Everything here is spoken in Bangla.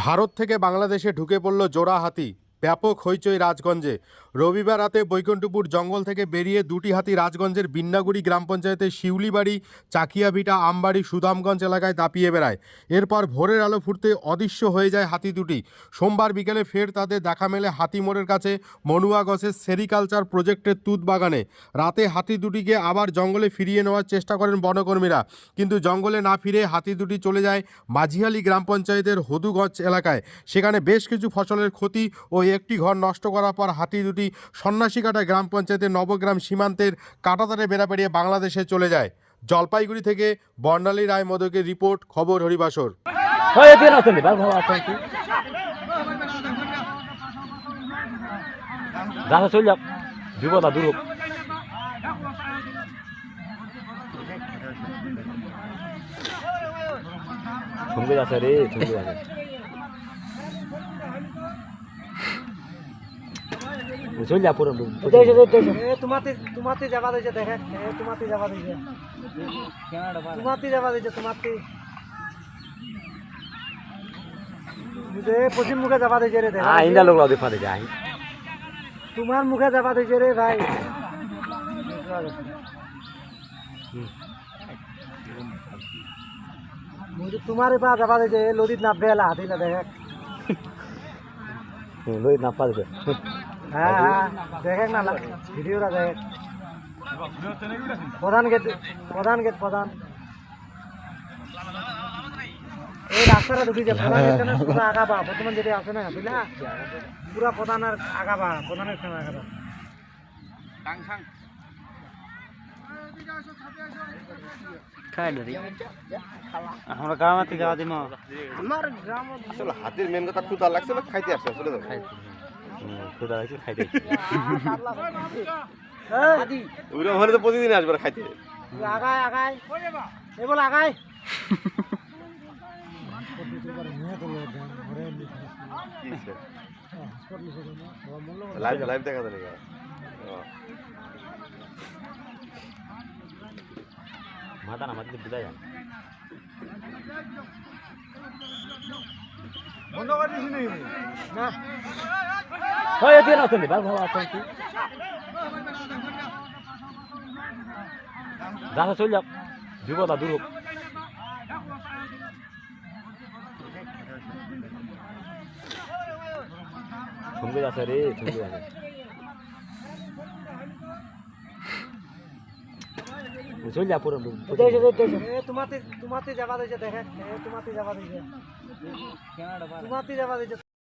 ভারত থেকে বাংলাদেশে ঢুকে পড়ল জোড়া হাতি। ব্যাপক হইচই রাজগঞ্জে। রবিবার রাতে বৈকুণ্ঠপুর জঙ্গল থেকে বেরিয়ে দুটি হাতি রাজগঞ্জের বিন্নাগুড়ি গ্রাম পঞ্চায়েতের শিউলিবাড়ি, চাকিয়াভিটা, আমবাড়ি, সুদামগঞ্জ এলাকায় দাপিয়ে বেড়ায়। এরপর ভোরের আলো ফুটতে অদৃশ্য হয়ে যায় হাতি দুটি। সোমবার বিকেলে ফের তাদের দেখা মেলে হাতিমোড়ের কাছে মনুয়াগছের সেরিকালচার প্রজেক্টের তুত বাগানে। রাতে হাতি দুটিকে আবার জঙ্গলে ফিরিয়ে নেওয়ার চেষ্টা করেন বনকর্মীরা, কিন্তু জঙ্গলে না ফিরে হাতি দুটি চলে যায় মাঝিয়ালি গ্রাম পঞ্চায়েতের হদুগঞ্জ এলাকায়। সেখানে বেশ কিছু ফসলের ক্ষতি ও একটি ঘর নষ্ট করার পর হাতি দুটি সন্ন্যাসীকাটা গ্রাম পঞ্চায়েতের নবগ্রাম সীমান্তের কাঁটাতারে বেড়া পেরিয়ে বাংলাদেশে চলে যায়। জলপাইগুড়ি থেকে বর্ণালী রায় মোদকের রিপোর্ট, খবর হরিবাসর। তোমাতে যাবা দিছে, দেখে তোমাতে যাবা দিছে, তোমাতে যাবা দিছে, তোমাতে পশ্চিম মুখে যাবা দিছে রে। তোমার মুখে যাবা দিছে রে ভাই। তোমার এবার যাবা দিছে, লদিত নামবে এলা হাতি না দেখে, লদিত নাপা দিছে। হ্যাঁ হ্যাঁ দেখে না ভিডিওটা দেখে। প্রধান গেট, প্রধান গেট, প্রধান এই রাস্তাটা ঢুকিছে। প্রধান গেট পুরো আগাবা, বর্তমান যেটা আছে না বুঝলা, পুরা প্রধানের আগাবা, প্রধানের সঙ্গে আগাবা। আমরা গ্রামাতে যাওয়া দিম। আমার গ্রাম আসলে হাতির মেন কথা ক্ষুধা লাগছে, খাইতে আসছে আসলে তো ক্ষুধা লাগছে, খাইতে ওইরকম হলে তো প্রতিদিন আসবে খাইতে। আগায় আগায় এ বল আগায়। লাইভ লাইভ দেখা যায় নাকি? মাথা না মাথা বুঝা যায় বন্ধ করে দিছি না। হয় এতে না চলে ভালো ভালো আছে কি দাদা চল যাও, বিপদ দূর হোক। সঙ্গে আছে রে, সঙ্গে আছে। চল যা পুরো তোমাতে যাবা দিছে, দেখে তোমাতে যাবা দিছে, তোমাতে যাবা দিছে।